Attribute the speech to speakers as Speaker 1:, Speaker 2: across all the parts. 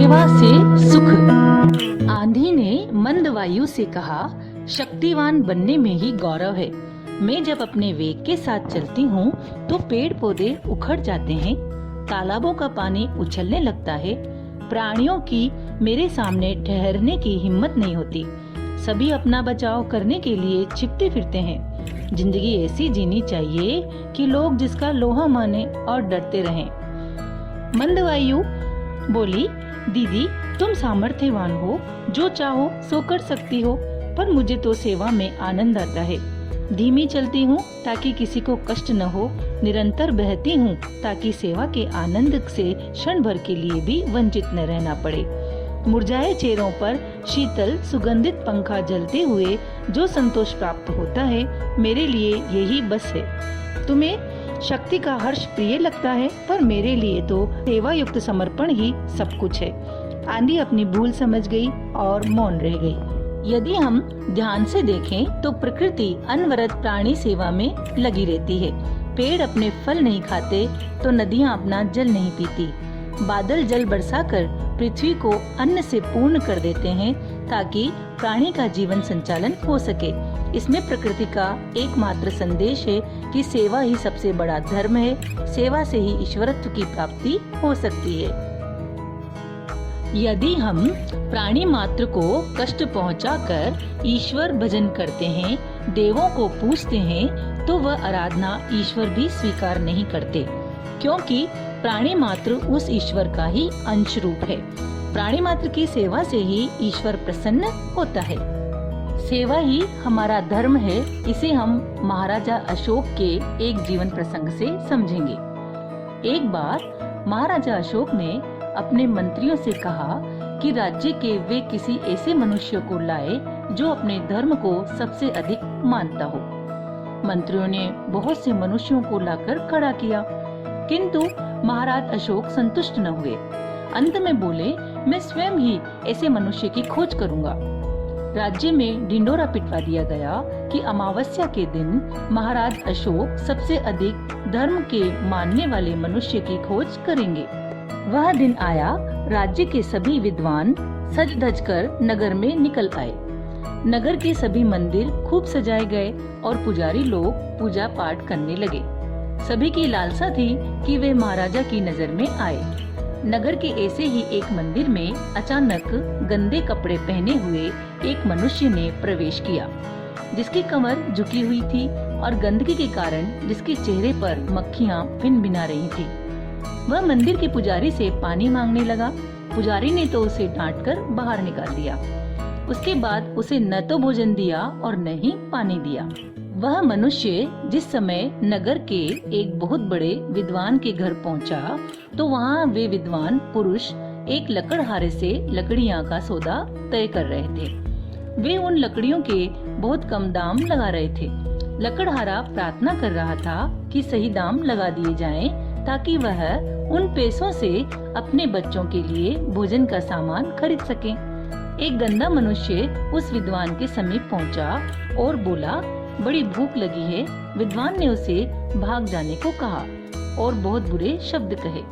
Speaker 1: सेवा से सुख। आंधी ने मंद वायु से कहा, शक्तिवान बनने में ही गौरव है। मैं जब अपने वेग के साथ चलती हूँ तो पेड़ पौधे उखड़ जाते हैं, तालाबों का पानी उछलने लगता है, प्राणियों की मेरे सामने ठहरने की हिम्मत नहीं होती। सभी अपना बचाव करने के लिए छिपते फिरते हैं। जिंदगी ऐसी जीनी चाहिए कि लोग जिसका लोहा माने और डरते रहें। मंदवायु बोली, दीदी तुम सामर्थ्यवान हो, जो चाहो सो कर सकती हो, पर मुझे तो सेवा में आनंद आता है। धीमी चलती हूँ ताकि किसी को कष्ट न हो, निरंतर बहती हूँ ताकि सेवा के आनंद से क्षण भर के लिए भी वंचित न रहना पड़े। मुरझाए चेहरों पर शीतल सुगंधित पंखा जलते हुए जो संतोष प्राप्त होता है, मेरे लिए यही बस है। तुम्हें शक्ति का हर्ष प्रिय लगता है, पर मेरे लिए तो सेवा युक्त समर्पण ही सब कुछ है। आंधी अपनी भूल समझ गई और मौन रह गई। यदि हम ध्यान से देखें तो प्रकृति अनवरत प्राणी सेवा में लगी रहती है। पेड़ अपने फल नहीं खाते तो नदियाँ अपना जल नहीं पीती। बादल जल बरसाकर पृथ्वी को अन्न से पूर्ण कर देते हैं ताकि प्राणी का जीवन संचालन हो सके। इसमें प्रकृति का एकमात्र संदेश है कि सेवा ही सबसे बड़ा धर्म है। सेवा से ही ईश्वरत्व की प्राप्ति हो सकती है। यदि हम प्राणी मात्र को कष्ट पहुंचाकर ईश्वर भजन करते हैं, देवों को पूजते हैं, तो वह आराधना ईश्वर भी स्वीकार नहीं करते, क्योंकि प्राणी मात्र उस ईश्वर का ही अंश रूप है। प्राणी मात्र की सेवा से ही ईश्वर प्रसन्न होता है। सेवा ही हमारा धर्म है। इसे हम महाराजा अशोक के एक जीवन प्रसंग से समझेंगे। एक बार महाराजा अशोक ने अपने मंत्रियों से कहा कि राज्य के वे किसी ऐसे मनुष्य को लाए जो अपने धर्म को सबसे अधिक मानता हो। मंत्रियों ने बहुत से मनुष्यों को लाकर खड़ा किया, किंतु महाराज अशोक संतुष्ट न हुए। अंत में बोले, मैं स्वयं ही ऐसे मनुष्य की खोज करूंगा। राज्य में ढिंडोरा पिटवा दिया गया कि अमावस्या के दिन महाराज अशोक सबसे अधिक धर्म के मानने वाले मनुष्य की खोज करेंगे। वह दिन आया। राज्य के सभी विद्वान सज धज कर नगर में निकल आए। नगर के सभी मंदिर खूब सजाए गए और पुजारी लोग पूजा पाठ करने लगे। सभी की लालसा थी कि वे महाराजा की नजर में आए। नगर के ऐसे ही एक मंदिर में अचानक गंदे कपड़े पहने हुए एक मनुष्य ने प्रवेश किया, जिसकी कमर झुकी हुई थी और गंदगी के कारण जिसके चेहरे पर मक्खियां भिन-भिना रही थी। वह मंदिर के पुजारी से पानी मांगने लगा। पुजारी ने तो उसे डांटकर बाहर निकाल दिया। उसके बाद उसे न तो भोजन दिया और न ही पानी दिया। वह मनुष्य जिस समय नगर के एक बहुत बड़े विद्वान के घर पहुंचा, तो वहां वे विद्वान पुरुष एक लकड़हारे से लकड़ियां का सौदा तय कर रहे थे। वे उन लकड़ियों के बहुत कम दाम लगा रहे थे। लकड़हारा प्रार्थना कर रहा था कि सही दाम लगा दिए जाएं, ताकि वह उन पैसों से अपने बच्चों के लिए भोजन का सामान खरीद सके। एक गंदा मनुष्य उस विद्वान के समीप पहुंचा और बोला, बड़ी भूख लगी है। विद्वान ने उसे भाग जाने को कहा और बहुत बुरे शब्द कहे।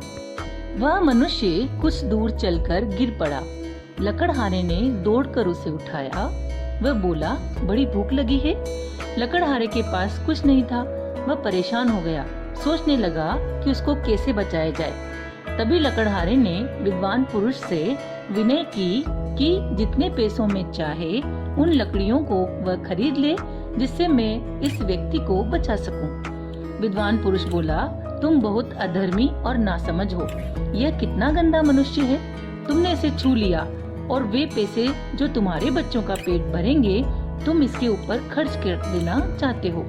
Speaker 1: वह मनुष्य कुछ दूर चलकर गिर पड़ा। लकड़हारे ने दौड़कर उसे उठाया। वह बोला, बड़ी भूख लगी है। लकड़हारे के पास कुछ नहीं था। वह परेशान हो गया, सोचने लगा कि उसको कैसे बचाया जाए। तभी लकड़हारे ने विद्वान पुरुष से विनय की कि जितने पैसों में चाहे उन लकड़ियों को वह खरीद ले, जिससे मैं इस व्यक्ति को बचा सकूं। विद्वान पुरुष बोला, तुम बहुत अधर्मी और नासमझ हो। यह कितना गंदा मनुष्य है। तुमने इसे छू लिया और वे पैसे जो तुम्हारे बच्चों का पेट भरेंगे, तुम इसके ऊपर खर्च कर देना चाहते हो।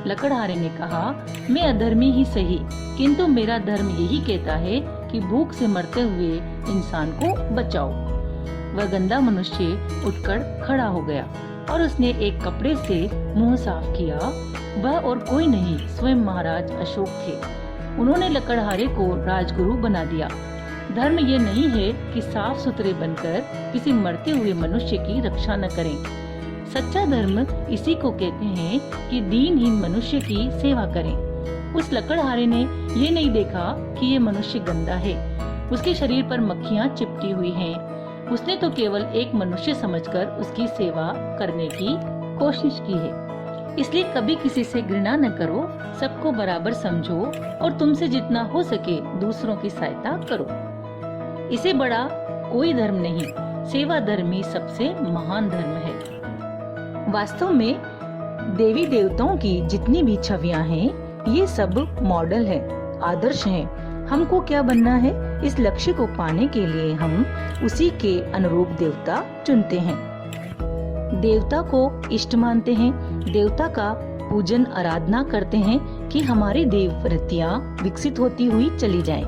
Speaker 1: लकड़हारे ने कहा, मैं अधर्मी ही सही, किंतु मेरा धर्म यही कहता है कि भूख से मरते हुए इंसान को बचाओ। वह गंदा मनुष्य उठकर खड़ा हो गया और उसने एक कपड़े से मुंह साफ किया। वह और कोई नहीं, स्वयं महाराज अशोक थे। उन्होंने लकड़हारे को राजगुरु बना दिया। धर्म ये नहीं है कि साफ सुथरे बनकर किसी मरते हुए मनुष्य की रक्षा न करें। सच्चा धर्म इसी को कहते हैं कि दीनहीन मनुष्य की सेवा करें। उस लकड़हारे ने ये नहीं देखा कि ये मनुष्य गंदा है। उसके शरीर पर मक्खियां चिपटी हुई हैं। उसने तो केवल एक मनुष्य समझकर उसकी सेवा करने की कोशिश की है। इसलिए कभी किसी से घृणा न करो, सबको बराबर समझो और तुमसे जितना हो सके दूसरों की सहायता करो। इसे बड़ा कोई धर्म नहीं, सेवा धर्म ही सबसे महान धर्म है। वास्तव में देवी देवताओं की जितनी भी छवियां हैं, ये सब मॉडल हैं, आदर्श हैं। हमको क्या बनना है, इस लक्ष्य को पाने के लिए हम उसी के अनुरूप देवता चुनते हैं। देवता को इष्ट मानते हैं, देवता का पूजन आराधना करते हैं कि हमारी देववृत्तियां विकसित होती हुई चली जाएं।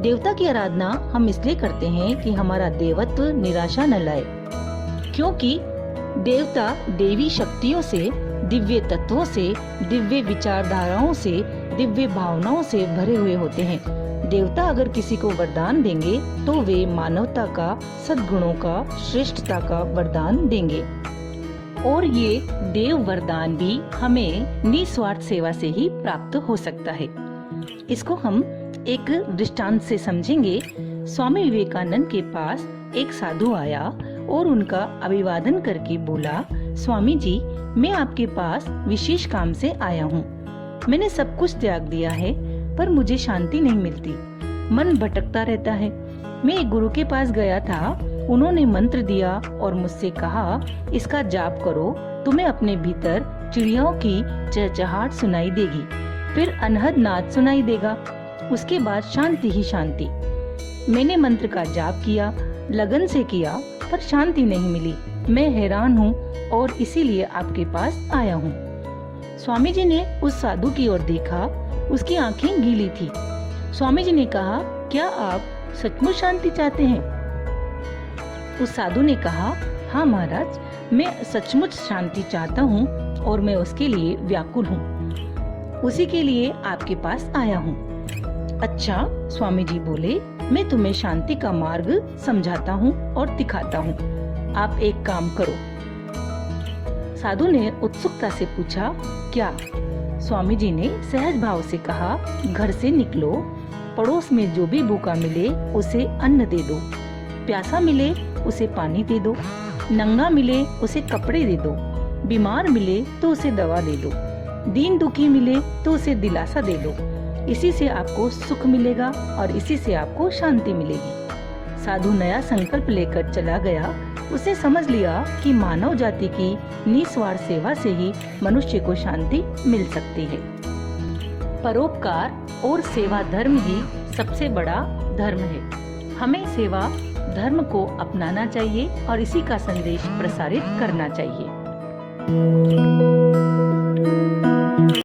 Speaker 1: देवता की आराधना हम इसलिए करते हैं कि हमारा देवत्व निराशा न लाए, क्योंकि देवता देवी शक्तियों से, दिव्य तत्वों से, दिव्य विचारधाराओं से, दिव्य भावनाओं से भरे हुए होते हैं। देवता अगर किसी को वरदान देंगे तो वे मानवता का, सद्गुणों का, श्रेष्ठता का वरदान देंगे। और ये देव वरदान भी हमें निस्वार्थ सेवा से ही प्राप्त हो सकता है। इसको हम एक दृष्टांत से समझेंगे। स्वामी विवेकानंद के पास एक साधु आया और उनका अभिवादन करके बोला, स्वामी जी, मैं आपके पास विशेष काम से आया हूँ। मैंने सब कुछ त्याग दिया है, पर मुझे शांति नहीं मिलती, मन भटकता रहता है। मैं एक गुरु के पास गया था, उन्होंने मंत्र दिया और मुझसे कहा, इसका जाप करो, तुम्हें अपने भीतर चिड़ियों की चहचहाट सुनाई देगी, फिर अनहद नाद सुनाई देगा, उसके बाद शांति ही शांति। मैंने मंत्र का जाप किया, लगन से किया, पर शांति नहीं मिली। मैं हैरान हूँ और इसीलिए आपके पास आया हूँ। स्वामी जी ने उस साधु की ओर देखा, उसकी आंखें गीली थी। स्वामी जी ने कहा, क्या आप सचमुच शांति चाहते हैं? उस साधु ने कहा, हाँ महाराज, मैं सचमुच शांति चाहता हूँ और मैं उसके लिए व्याकुल हूँ, उसी के लिए आपके पास आया हूँ। अच्छा, स्वामी जी बोले, मैं तुम्हें शांति का मार्ग समझाता हूँ और दिखाता हूँ। आप एक काम करो। साधु ने उत्सुकता से पूछा, क्या? स्वामी जी ने सहज भाव से कहा, घर से निकलो, पड़ोस में जो भी भूखा मिले उसे अन्न दे दो, प्यासा मिले उसे पानी दे दो, नंगा मिले उसे कपड़े दे दो, बीमार मिले तो उसे दवा दे दो, दीन दुखी मिले तो उसे दिलासा दे दो। इसी से आपको सुख मिलेगा और इसी से आपको शांति मिलेगी। साधु नया संकल्प लेकर चला गया। उसे समझ लिया कि मानव जाति की निस्वार्थ सेवा से ही मनुष्य को शांति मिल सकती है। परोपकार और सेवा धर्म ही सबसे बड़ा धर्म है। हमें सेवा धर्म को अपनाना चाहिए और इसी का संदेश प्रसारित करना चाहिए।